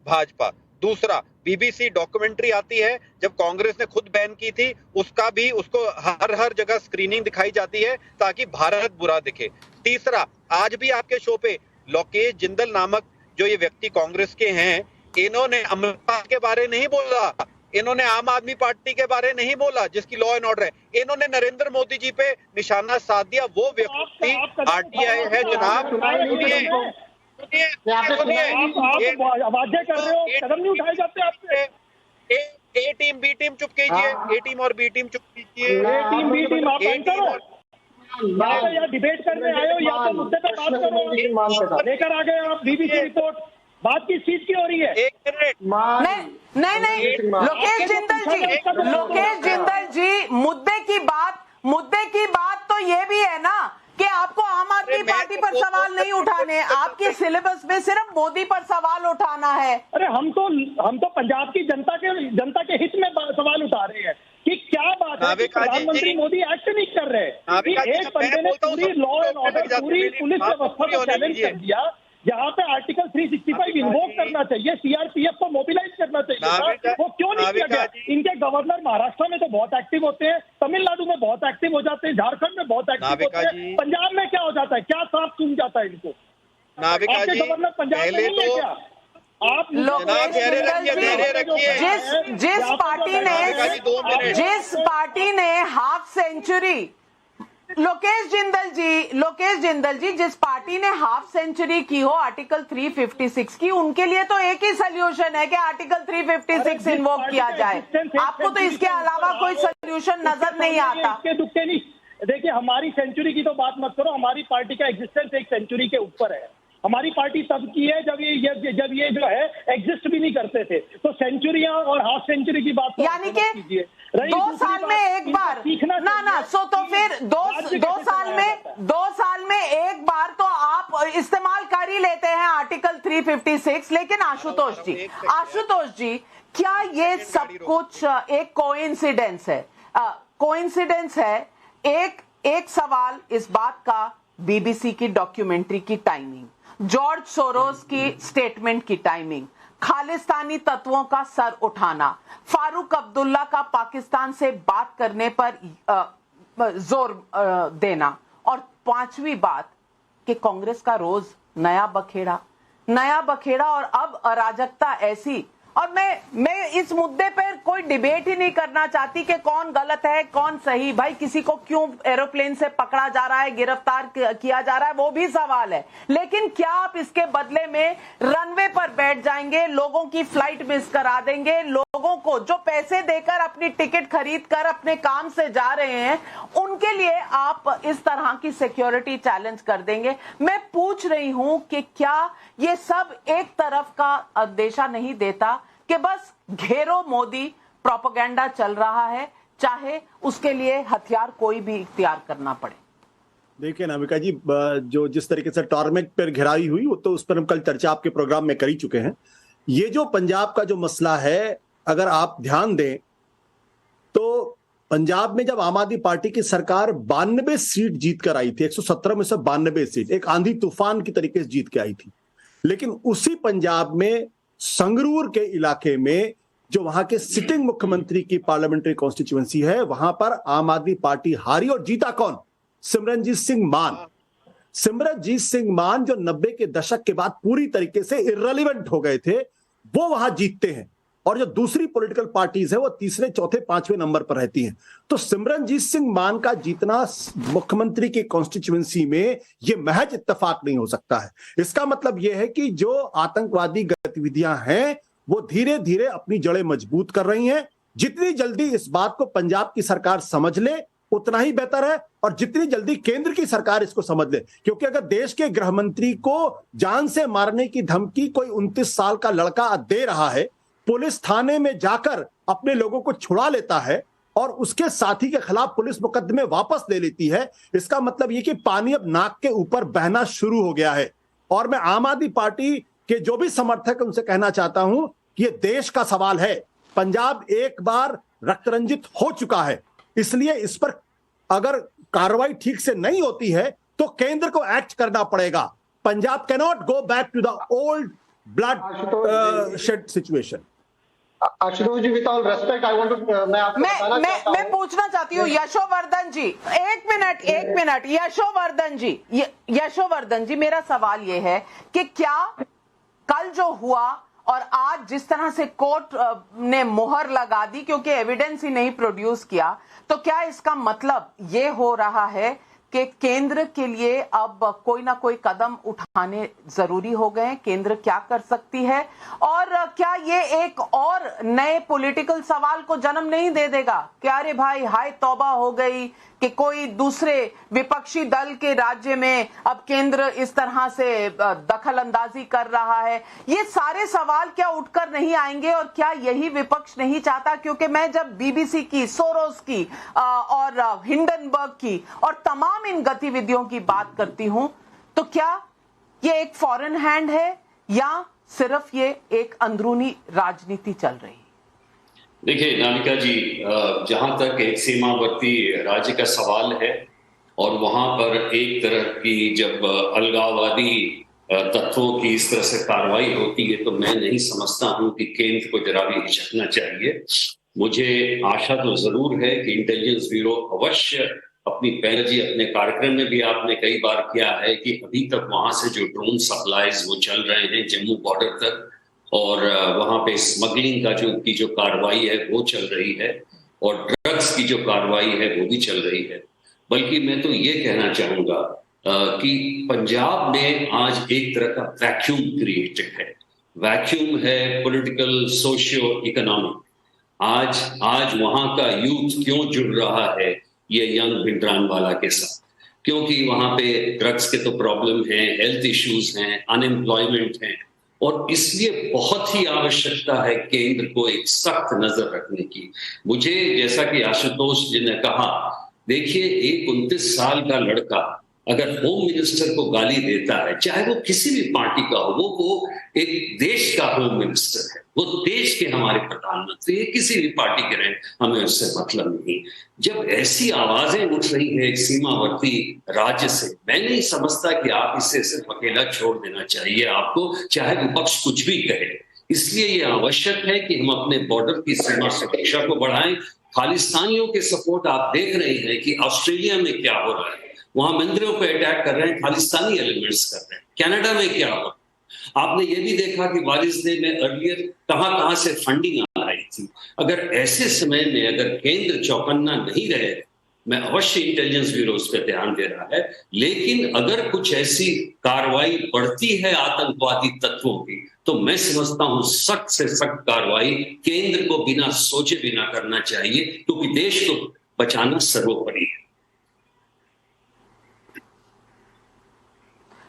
भाजपा। दूसरा, बीबीसी डॉक्यूमेंट्री आती है, जब कांग्रेस ने खुद बैन की थी उसको हर जगह स्क्रीनिंग दिखाई जाती है ताकि भारत बुरा दिखे। तीसरा, आज भी आपके शो पे लोकेश जिंदल नामक जो ये व्यक्ति कांग्रेस के हैं, इन्होंने अमृतपाल के बारे नहीं बोला, इन्होंने आम आदमी पार्टी के बारे नहीं बोला जिसकी लॉ एंड ऑर्डर है, इन्होंने नरेंद्र मोदी जी पे निशाना साध दिया। वो व्यक्ति आरटीआई है जनाब। ए टीम बी टीम चुप कीजिए, ए टीम और बी टीम चुप कीजिए। ए टीम बी टीम आप या डिबेट करने आए हो या तो मुद्दे पे बात करो। लेकर आ गए आप बीबीसी रिपोर्ट, बात किस चीज की हो रही है? एक मिनट। नहीं, लोकेश जिंदल जी, मुद्दे की बात तो ये भी है ना कि आपको आम आदमी पार्टी पर सवाल नहीं उठाने, आपके सिलेबस में सिर्फ मोदी पर सवाल उठाना है। अरे हम तो पंजाब की जनता के हित में सवाल उठा रहे हैं कि क्या बात है कि प्रधानमंत्री मोदी एक्ट नहीं कर रहे, कि एक बंदे ने पूरी लॉ एंड ऑर्डर, पूरी पुलिस व्यवस्था को चैलेंज कर दिया। यहाँ पे आर्टिकल 365 इन्वोक करना चाहिए, सीआरपीएफ को मोबिलाइज करना चाहिए, वो क्यों नहीं किया गया? इनके गवर्नर महाराष्ट्र में तो बहुत एक्टिव होते हैं, तमिलनाडु में बहुत एक्टिव हो जाते हैं, झारखंड में बहुत एक्टिव होते हैं, पंजाब में क्या हो जाता है? क्या सांप सूंघ जाता है इनको? आपके गवर्नर पंजाब में नहीं है क्या? आप जिस पार्टी ने हाफ सेंचुरी, लोकेश जिंदल जी जिस पार्टी ने हाफ सेंचुरी की हो आर्टिकल 356 की, उनके लिए तो एक ही सोल्यूशन है कि आर्टिकल 356 इन्वोक किया जाए। आपको तो इसके अलावा कोई सोल्यूशन नजर नहीं आता। देखिए, हमारी सेंचुरी की तो बात मत करो, हमारी पार्टी का एग्जिस्टेंस एक सेंचुरी के ऊपर है। हमारी पार्टी तब की है जब ये जो है एग्जिस्ट भी नहीं करते थे। तो सेंचुरियां और हाफ सेंचुरी की बात यानी कि 2 साल में एक बार ना सो तो फिर 2 साल में एक बार तो आप इस्तेमाल कर ही लेते हैं आर्टिकल 356। लेकिन आशुतोष जी क्या ये सब कुछ एक कोइंसिडेंस है? एक सवाल इस बात का, बीबीसी की डॉक्यूमेंट्री की टाइमिंग, जॉर्ज सोरोस की स्टेटमेंट की टाइमिंग, खालिस्तानी तत्वों का सर उठाना, फारूक अब्दुल्ला का पाकिस्तान से बात करने पर जोर देना, और 5वीं बात कि कांग्रेस का रोज नया बखेड़ा और अब अराजकता ऐसी। और मैं इस मुद्दे पर कोई डिबेट ही नहीं करना चाहती कि कौन गलत है कौन सही। भाई किसी को क्यों एरोप्लेन से पकड़ा जा रहा है, गिरफ्तार किया जा रहा है, वो भी सवाल है। लेकिन क्या आप इसके बदले में रनवे पर बैठ जाएंगे, लोगों की फ्लाइट मिस करा देंगे, लोगों को जो पैसे देकर अपनी टिकट खरीद कर अपने काम से जा रहे हैं उनके लिए आप इस तरह की सिक्योरिटी चैलेंज कर देंगे? मैं पूछ रही हूं कि क्या ये सब एक तरफ का अंदेशा नहीं देता कि बस घेरो मोदी प्रोपेगेंडा चल रहा है, चाहे उसके लिए हथियार कोई भी इख्तियार करना पड़े? देखिए नामिका जी, जो जिस तरीके से टारमेक पर घेराई हुई वो तो उस पर हम कल चर्चा आपके प्रोग्राम में कर ही चुके हैं। ये जो पंजाब का जो मसला है, अगर आप ध्यान दें तो पंजाब में जब आम आदमी पार्टी की सरकार 92 सीट जीत कर आई थी, 117 में से 92 सीट एक आंधी तूफान की तरीके से जीत के आई थी। लेकिन उसी पंजाब में संगरूर के इलाके में जो वहां के सिटिंग मुख्यमंत्री की पार्लियामेंट्री कॉन्स्टिट्यूएंसी है, वहां पर आम आदमी पार्टी हारी और जीता कौन? सिमरनजीत सिंह मान जो 90 के दशक के बाद पूरी तरीके से इररिलेवेंट हो गए थे, वो वहां जीतते हैं। और जो दूसरी पॉलिटिकल पार्टीज है वो तीसरे चौथे पांचवें नंबर पर रहती हैं। तो सिमरनजीत सिंह मान का जीतना मुख्यमंत्री की कॉन्स्टिट्यूएंसी में ये महज इत्तेफाक नहीं हो सकता है। इसका मतलब यह है कि जो आतंकवादी गतिविधियां हैं वो धीरे धीरे अपनी जड़ें मजबूत कर रही हैं। जितनी जल्दी इस बात को पंजाब की सरकार समझ ले उतना ही बेहतर है, और जितनी जल्दी केंद्र की सरकार इसको समझ ले। क्योंकि अगर देश के गृह मंत्री को जान से मारने की धमकी कोई 29 साल का लड़का दे रहा है, पुलिस थाने में जाकर अपने लोगों को छुड़ा लेता है और उसके साथी के खिलाफ पुलिस मुकदमे वापस ले लेती है, इसका मतलब यह कि पानी अब नाक के ऊपर बहना शुरू हो गया है। और मैं आम आदमी पार्टी के जो भी समर्थक उनसे कहना चाहता हूं कि यह देश का सवाल है। पंजाब एक बार रक्तरंजित हो चुका है, इसलिए इस पर अगर कार्रवाई ठीक से नहीं होती है तो केंद्र को एक्ट करना पड़ेगा। Punjab cannot go back to the old bloodshed situation. Ashutosh ji, with all respect I want to मैं पूछना चाहती हूँ यशोवर्धन जी, एक मिनट यशोवर्धन जी, मेरा सवाल ये है कि क्या कल जो हुआ और आज जिस तरह से कोर्ट ने मोहर लगा दी क्योंकि एविडेंस ही नहीं प्रोड्यूस किया, तो क्या इसका मतलब ये हो रहा है कि केंद्र के लिए अब कोई ना कोई कदम उठाने जरूरी हो गए? केंद्र क्या कर सकती है? और क्या ये एक और नए पॉलिटिकल सवाल को जन्म नहीं दे देगा कि अरे भाई हाय तौबा हो गई कि कोई दूसरे विपक्षी दल के राज्य में अब केंद्र इस तरह से दखल अंदाजी कर रहा है? ये सारे सवाल क्या उठकर नहीं आएंगे? और क्या यही विपक्ष नहीं चाहता? क्योंकि मैं जब बीबीसी की, सोरोस की और हिंडनबर्ग की और तमाम इन गतिविधियों की बात करती हूं, तो क्या ये एक फॉरेन हैंड है या सिर्फ ये एक अंदरूनी राजनीति चल रही है? देखिए नामिका जी, जहां तक एक सीमावर्ती राज्य का सवाल है और वहां पर एक तरह की जब अलगाववादी तत्वों की इस तरह से कार्रवाई होती है तो मैं नहीं समझता हूं कि केंद्र को जरा भी हिचकना चाहिए। मुझे आशा तो जरूर है कि इंटेलिजेंस ब्यूरो अवश्य अपनी पहलजी अपने कार्यक्रम में भी आपने कई बार किया है कि अभी तक वहां से जो ड्रोन सप्लाईज वो चल रहे हैं जम्मू बॉर्डर तक, और वहां पे स्मगलिंग का जो कार्रवाई है वो चल रही है, और ड्रग्स की जो कार्रवाई है वो भी चल रही है। बल्कि मैं तो ये कहना चाहूंगा कि पंजाब में आज एक तरह का वैक्यूम क्रिएटेड है। वैक्यूम है पॉलिटिकल, सोशियो इकोनॉमिक। आज वहां का यूथ क्यों जुड़ रहा है ये यंग भिंडरानवाला के साथ? क्योंकि वहां पे ड्रग्स के तो प्रॉब्लम है, हेल्थ इश्यूज हैं, अनएम्प्लॉयमेंट है, और इसलिए बहुत ही आवश्यकता है केंद्र को एक सख्त नजर रखने की। मुझे जैसा कि आशुतोष जी ने कहा, देखिए एक 29 साल का लड़का अगर होम मिनिस्टर को गाली देता है, चाहे वो किसी भी पार्टी का हो, वो एक देश का होम मिनिस्टर है, वो देश के हमारे प्रधानमंत्री है, किसी भी पार्टी के रहे, हमें उससे मतलब नहीं। जब ऐसी आवाजें उठ रही है एक सीमावर्ती राज्य से, मैं नहीं समझता कि आप इसे सिर्फ अकेला छोड़ देना चाहिए आपको, चाहे विपक्ष कुछ भी कहे। इसलिए ये आवश्यक है कि हम अपने बॉर्डर की सीमा सुरक्षा को बढ़ाएं। खालिस्तानियों के सपोर्ट आप देख रहे हैं कि ऑस्ट्रेलिया में क्या हो रहा है, वहां मंदिरों पे अटैक कर रहे हैं, खालिस्तानी एलिमेंट्स कर रहे हैं। कनाडा में क्या हो, आपने ये भी देखा कि वारिस डे में अर्लियर कहां से फंडिंग आ रही थी। अगर ऐसे समय में अगर केंद्र चौकन्ना नहीं रहे, मैं अवश्य इंटेलिजेंस ब्यूरो उस पर ध्यान दे रहा है, लेकिन अगर कुछ ऐसी कार्रवाई बढ़ती है आतंकवादी तत्वों की, तो मैं समझता हूं सख्त से सख्त कार्रवाई केंद्र को बिना सोचे बिना करना चाहिए, क्योंकि देश को बचाना सर्वोपरि है।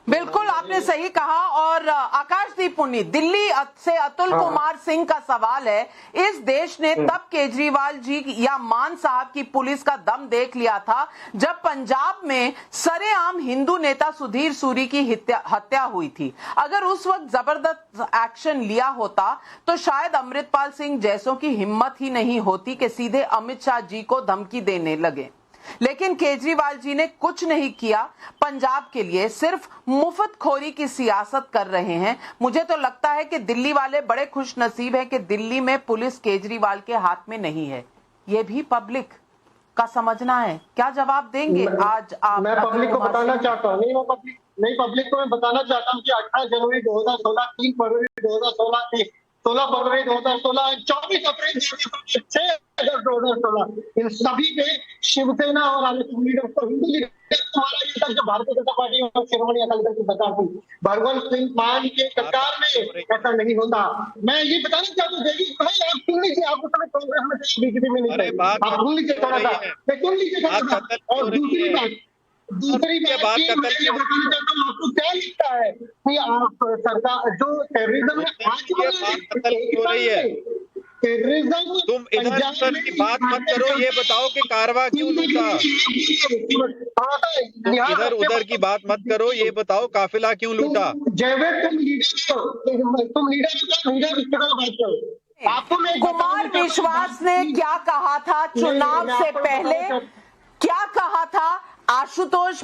बिल्कुल आपने सही कहा। और आकाशदीप पुन्नी, दिल्ली से अतुल कुमार सिंह का सवाल है, इस देश ने तब केजरीवाल जी या मान साहब की पुलिस का दम देख लिया था जब पंजाब में सरेआम हिंदू नेता सुधीर सूरी की हत्या हुई थी। अगर उस वक्त जबरदस्त एक्शन लिया होता तो शायद अमृतपाल सिंह जैसों की हिम्मत ही नहीं होती कि सीधे अमित शाह जी को धमकी देने लगे। लेकिन केजरीवाल जी ने कुछ नहीं किया पंजाब के लिए, सिर्फ मुफ्तखोरी की सियासत कर रहे हैं। मुझे तो लगता है कि दिल्ली वाले बड़े खुश नसीब हैं कि दिल्ली में पुलिस केजरीवाल के हाथ में नहीं है। ये भी पब्लिक का समझना है। क्या जवाब देंगे आज आप? मैं पब्लिक को बताना चाहता हूँ, पब्लिक को मैं बताना चाहता हूँ कि 18 जनवरी 2016, 3 फरवरी 2016, 16 फरवरी 2016, 24 अप्रैल 6 अगस्त 2016, इन सभी पे शिवसेना और हिंदू लीडर जो भारतीय जनता पार्टी और शिरोमणि अकाली दल की सरकार थी, भगवंत सिंह मान के सरकार में ऐसा नहीं होता। मैं ये बताना चाहता हूँ भाई, आप सुन लीजिए, आपको समय कांग्रेस में बीजेपी में नहीं, आप सुन लीजिए थोड़ा सा, मैं सुन लीजिए थोड़ा सा। और दूसरी बात ये बताना चाहता हूँ, आपको क्या लगता है कि आप सरकार जो टेररिज्म में आज हो रही है, तुम इधर की बात मत करो, ये बताओ कि कारवा क्यों लूटा। तुम इधर उधर की बात मत करो, ये बताओ काफिला क्यों लूटा। कुमार विश्वास ने क्या कहा था चुनाव से पहले, क्या कहा था? आशुतोष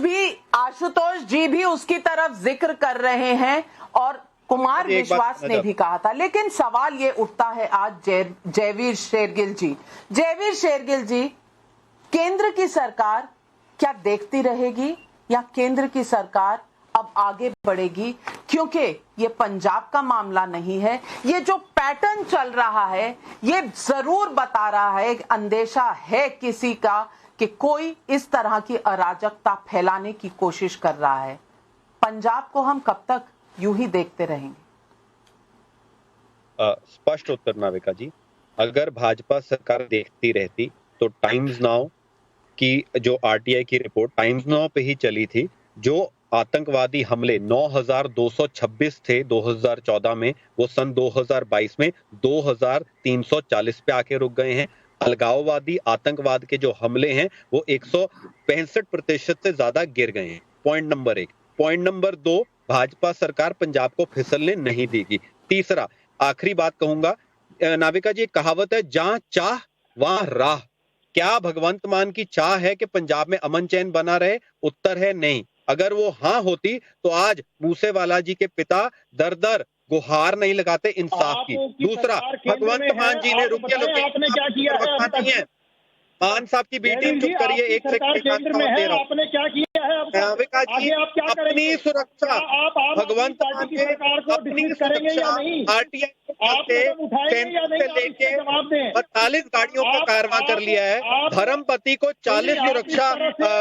जी भी उसकी तरफ जिक्र कर रहे हैं और कुमार विश्वास ने भी कहा था। लेकिन सवाल ये उठता है आज जयवीर शेरगिल जी, केंद्र की सरकार क्या देखती रहेगी या केंद्र की सरकार अब आगे बढ़ेगी? क्योंकि ये पंजाब का मामला नहीं है, ये जो पैटर्न चल रहा है ये जरूर बता रहा है, अंदेशा है किसी का कि कोई इस तरह की अराजकता फैलाने की कोशिश कर रहा है। पंजाब को हम कब तक यूं ही देखते रहेंगे? स्पष्ट उत्तर नाविका जी, अगर भाजपा सरकार देखती रहती तो टाइम्स नाउ की जो आरटीआई की रिपोर्ट टाइम्स नाउ पे ही चली थी, जो आतंकवादी हमले 9,226 थे 2014 में, वो सन 2022 में 2,340 पे आके रुक गए हैं। अलगाववादी आतंकवाद के जो हमले हैं वो 165% से ज्यादा गिर गए हैं। Point number 1। Point number 2, Bhajpa सरकार पंजाब को फिसलने नहीं देगी। तीसरा, आखिरी बात कहूंगा, नाविका जी, कहावत है, जहां चाह वहां राह। क्या भगवंत मान की चाह है कि पंजाब में अमन चैन बना रहे? उत्तर है नहीं। अगर वो हाँ होती तो आज मूसेवाला जी के पिता दर दर गुहार नहीं लगाते इंसाफ की। दूसरा, भगवंत मान जी ने रुकिए, आपने क्या किया है? मान साहब की बेटी चुप करिए, एक सेकंड आपने क्या किया है? अपनी सुरक्षा, भगवंत मान के अपनी सुरक्षा आरटीआई से लेके 45 गाड़ियों का कारवा कर लिया है। धर्मपति को 40 सुरक्षा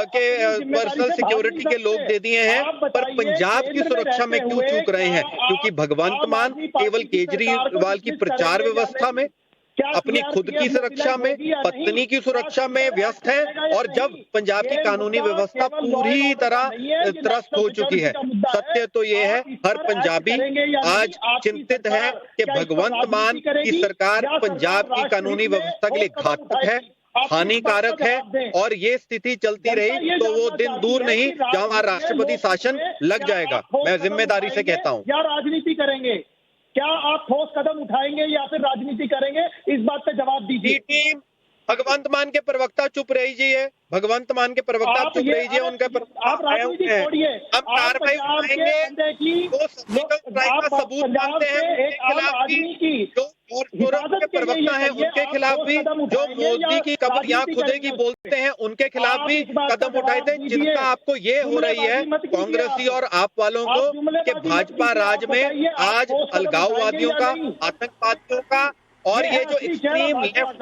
के पर्सनल सिक्योरिटी के लोग दे दिए हैं, पर पंजाब की सुरक्षा में क्यों चूक रहे हैं? क्योंकि भगवंत मान केवल केजरीवाल की प्रचार व्यवस्था में अपनी खुद की सुरक्षा में, पत्नी की सुरक्षा में व्यस्त है, और जब पंजाब की कानूनी व्यवस्था पूरी तरह त्रस्त हो चुकी है। सत्य तो ये है, हर पंजाबी आज चिंतित है कि भगवंत मान की सरकार पंजाब की कानूनी व्यवस्था के लिए घातक है, हानिकारक है, और ये स्थिति चलती रही तो वो दिन दूर नहीं जहां राष्ट्रपति शासन लग जाएगा। मैं जिम्मेदारी से कहता हूं। क्या राजनीति करेंगे? क्या आप ठोस कदम उठाएंगे या फिर राजनीति करेंगे? इस बात पे जवाब दीजिए। टीम भगवंत मान के प्रवक्ता चुप रहिए, भगवंत मान के प्रवक्ता चुप रहिए, उनका आप राजनीति छोड़िए। हम कार्रवाई उठाएंगे, वो सबूत मांगते हैं उनके खिलाफ भी, जो प्रवक्ता है उनके खिलाफ भी, जो मोदी की कब्र यहाँ खुदेगी बोलते हैं उनके खिलाफ भी कदम उठाए थे। चिंता आपको ये हो रही है कांग्रेसी और आप वालों को कि भाजपा राज में आज अलगाववादियों का, आतंकवादियों का, और ये जो एक्सट्रीम लेफ्ट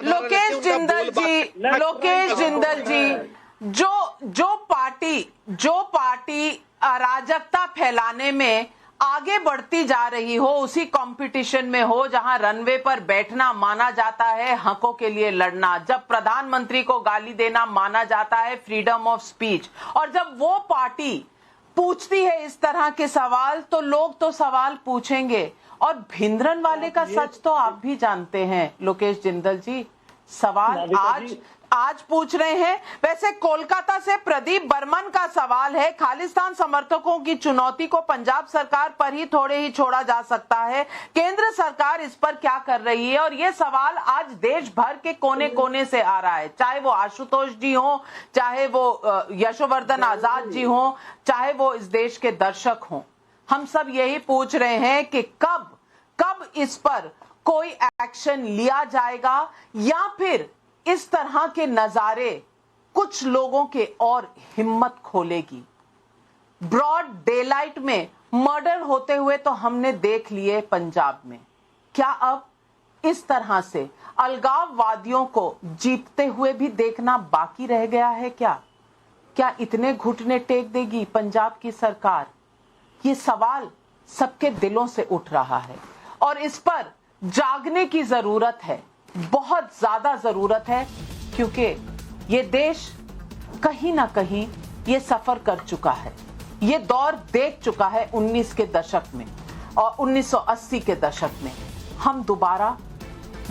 लोकेश जिंदल जी, जो पार्टी अराजकता फैलाने में आगे बढ़ती जा रही हो, उसी कंपटीशन में हो जहां रनवे पर बैठना माना जाता है हकों के लिए लड़ना, जब प्रधानमंत्री को गाली देना माना जाता है फ्रीडम ऑफ स्पीच, और जब वो पार्टी पूछती है इस तरह के सवाल तो लोग तो सवाल पूछेंगे। और भिंद्रन वाले का सच तो आप भी जानते हैं लोकेश जिंदल जी, सवाल आज पूछ रहे हैं। वैसे कोलकाता से प्रदीप बर्मन का सवाल है, खालिस्तान समर्थकों की चुनौती को पंजाब सरकार पर ही थोड़े ही छोड़ा जा सकता है, केंद्र सरकार इस पर क्या कर रही है? और ये सवाल आज देश भर के कोने कोने से आ रहा है, चाहे वो आशुतोष जी हो, चाहे वो यशोवर्धन आजाद जी हो, चाहे वो इस देश के दर्शक हों। हम सब यही पूछ रहे हैं कि कब इस पर कोई एक्शन लिया जाएगा, या फिर इस तरह के नजारे कुछ लोगों के और हिम्मत खोलेगी। ब्रॉड डेलाइट में मर्डर होते हुए तो हमने देख लिए पंजाब में, क्या अब इस तरह से अलगाववादियों को जीतते हुए भी देखना बाकी रह गया है? क्या इतने घुटने टेक देगी पंजाब की सरकार? ये सवाल सबके दिलों से उठ रहा है और इस पर जागने की जरूरत है, बहुत ज्यादा जरूरत है, क्योंकि ये देश कहीं ना कहीं ये सफर कर चुका है, ये दौर देख चुका है 19 के दशक में और 1980 के दशक में। हम दोबारा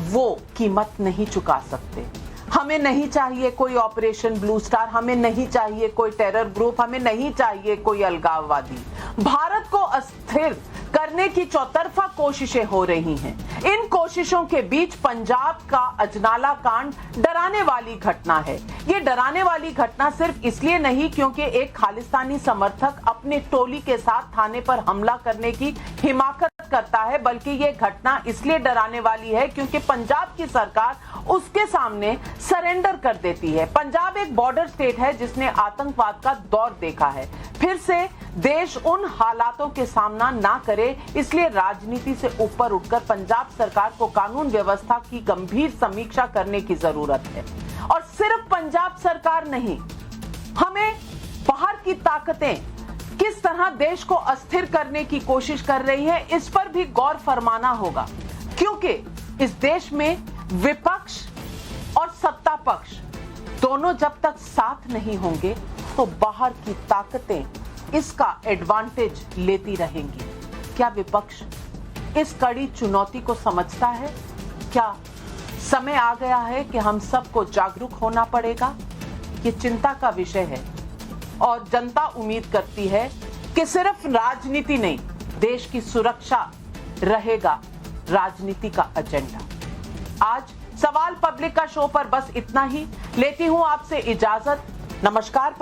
वो कीमत नहीं चुका सकते। हमें नहीं चाहिए कोई ऑपरेशन ब्लू स्टार, हमें नहीं चाहिए कोई टेरर ग्रुप, हमें नहीं चाहिए कोई अलगाववादी। भारत को अस्थिर करने की चौतरफा कोशिशें हो रही हैं। इन कोशिशों के बीच पंजाब का अजनाला कांड डराने वाली घटना है। ये डराने वाली घटना सिर्फ इसलिए नहीं क्योंकि एक खालिस्तानी समर्थक अपने टोली के साथ थाने पर हमला करने की हिमाकत करता है, बल्कि ये घटना इसलिए डराने वाली है क्योंकि पंजाब की सरकार उसके सामने सरेंडर कर देती है। पंजाब एक बॉर्डर स्टेट है जिसने आतंकवाद का दौर देखा है। फिर से देश उन हालातों के सामना ना करे, इसलिए राजनीति से ऊपर उठकर पंजाब सरकार को कानून व्यवस्था की गंभीर समीक्षा करने की जरूरत है। और सिर्फ पंजाब सरकार नहीं, हमें बाहर की ताकतें किस तरह देश को अस्थिर करने की कोशिश कर रही है, इस पर भी गौर फरमाना होगा, क्योंकि इस देश में विपक्ष और सत्ता पक्ष दोनों जब तक साथ नहीं होंगे तो बाहर की ताकतें इसका एडवांटेज लेती रहेंगी। क्या विपक्ष इस कड़ी चुनौती को समझता है? क्या समय आ गया है कि हम सबको जागरूक होना पड़ेगा? ये चिंता का विषय है और जनता उम्मीद करती है कि सिर्फ राजनीति नहीं, देश की सुरक्षा रहेगा राजनीति का एजेंडा। आज सवाल पब्लिक का शो पर बस इतना ही। लेती हूं आपसे इजाजत। नमस्कार।